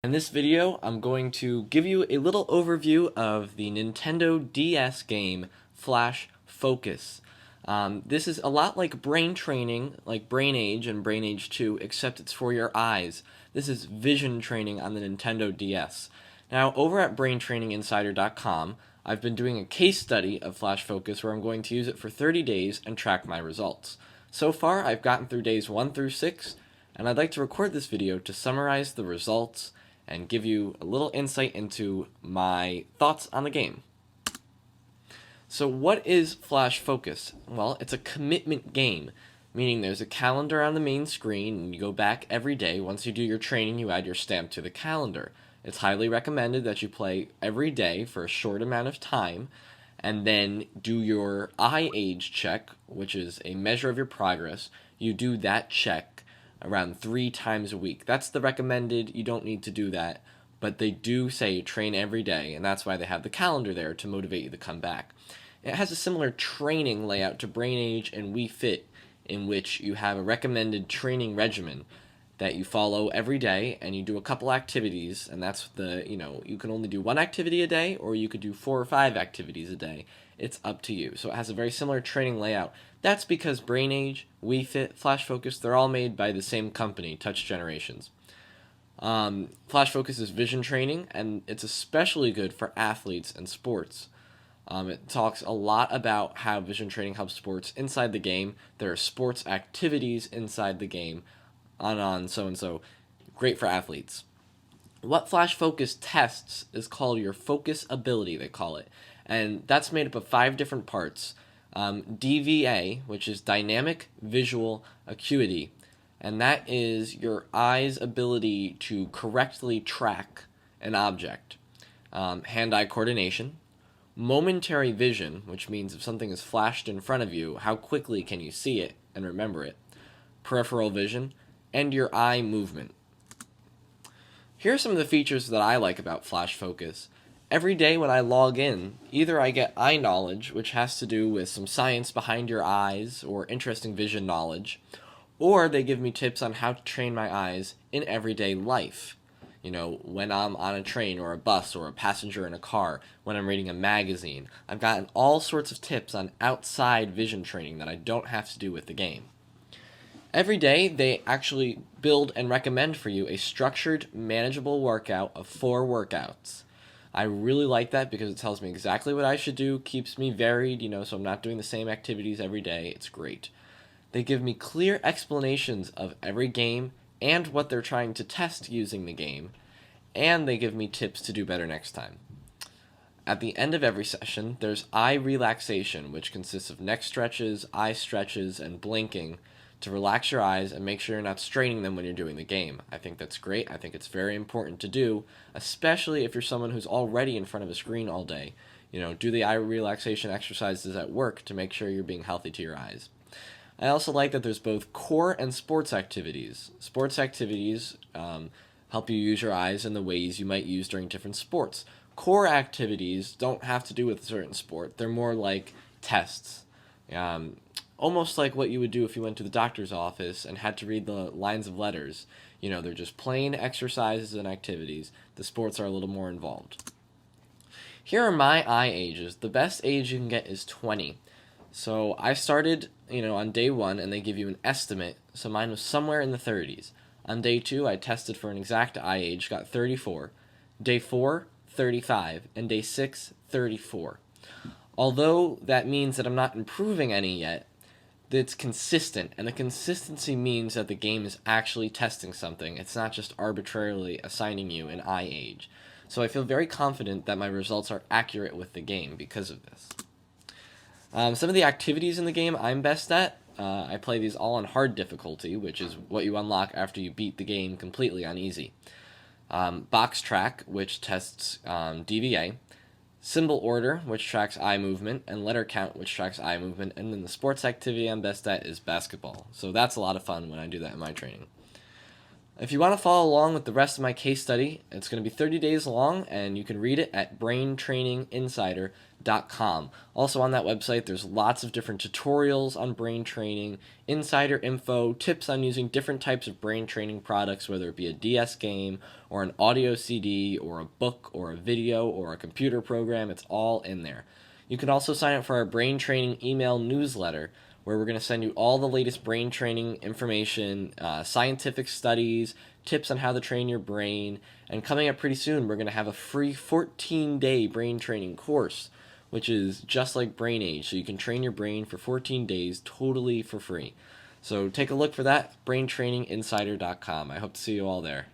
In this video, I'm going to give you a little overview of the Nintendo DS game Flash Focus. This is a lot like brain training, like Brain Age and Brain Age 2, except it's for your eyes. This is vision training on the Nintendo DS. Now, over at BrainTrainingInsider.com, I've been doing a case study of Flash Focus where I'm going to use it for 30 days and track my results. So far, I've gotten through days 1 through 6, and I'd like to record this video to summarize the results and give you a little insight into my thoughts on the game. So what is Flash Focus? Well, it's a commitment game, meaning there's a calendar on the main screen and you go back every day. Once you do your training, you add your stamp to the calendar. It's highly recommended that you play every day for a short amount of time and then do your eye age check, which is a measure of your progress. You do that check around 3 times a week. That's the recommended. You don't need to do that, but they do say train every day, and that's why they have the calendar there to motivate you to come back. It has a similar training layout to Brain Age and Wii Fit, in which you have a recommended training regimen that you follow every day, and you do a couple activities, and that's you can only do one activity a day, or you could do 4 or 5 activities a day. It's up to you. So it has a very similar training layout. That's because Brain Age, Wii Fit, Flash Focus, they're all made by the same company, Touch Generations. Flash Focus is vision training, and it's especially good for athletes and sports. It talks a lot about how vision training helps sports inside the game. There are sports activities inside the game, on so and so. Great for athletes. What Flash Focus tests is called your focus ability, they call it. And that's made up of 5 different parts. DVA, which is dynamic visual acuity, and that is your eye's ability to correctly track an object. Hand-eye coordination. Momentary vision, which means if something is flashed in front of you, how quickly can you see it and remember it. Peripheral vision, and your eye movement. Here are some of the features that I like about Flash Focus. Every day when I log in, either I get eye knowledge, which has to do with some science behind your eyes or interesting vision knowledge, or they give me tips on how to train my eyes in everyday life. When I'm on a train or a bus or a passenger in a car, when I'm reading a magazine. I've gotten all sorts of tips on outside vision training that I don't have to do with the game. Every day, they actually build and recommend for you a structured, manageable workout of 4 workouts. I really like that because it tells me exactly what I should do, keeps me varied, so I'm not doing the same activities every day. It's great. They give me clear explanations of every game and what they're trying to test using the game, and they give me tips to do better next time. At the end of every session, there's eye relaxation, which consists of neck stretches, eye stretches, and blinking to relax your eyes and make sure you're not straining them when you're doing the game. I think that's great. I think it's very important to do, especially if you're someone who's already in front of a screen all day. Do the eye relaxation exercises at work to make sure you're being healthy to your eyes. I also like that there's both core and sports activities. Sports activities help you use your eyes in the ways you might use during different sports. Core activities don't have to do with a certain sport. They're more like tests. Almost like what you would do if you went to the doctor's office and had to read the lines of letters. They're just plain exercises and activities. The sports are a little more involved. Here are my eye ages. The best age you can get is 20. So I started, on day 1, and they give you an estimate. So mine was somewhere in the 30s. On day 2, I tested for an exact eye age, got 34. Day 4, 35. And day 6, 34. Although that means that I'm not improving any yet, it's consistent, and the consistency means that the game is actually testing something. It's not just arbitrarily assigning you an eye age. So I feel very confident that my results are accurate with the game because of this. Some of the activities in the game I'm best at, I play these all on hard difficulty, which is what you unlock after you beat the game completely on easy. Box track, which tests DVA. Symbol order, which tracks eye movement, and letter count, which tracks eye movement, and then the sports activity I'm best at is basketball. So that's a lot of fun when I do that in my training. If you want to follow along with the rest of my case study, it's going to be 30 days long, and you can read it at braintraininginsider.com. Also on that website, there's lots of different tutorials on brain training, insider info, tips on using different types of brain training products, whether it be a DS game or an audio CD or a book or a video or a computer program. It's all in there. You can also sign up for our brain training email newsletter, where we're going to send you all the latest brain training information, scientific studies, tips on how to train your brain. And coming up pretty soon, we're going to have a free 14-day brain training course, which is just like Brain Age. So you can train your brain for 14 days totally for free. So take a look for that, braintraininginsider.com. I hope to see you all there.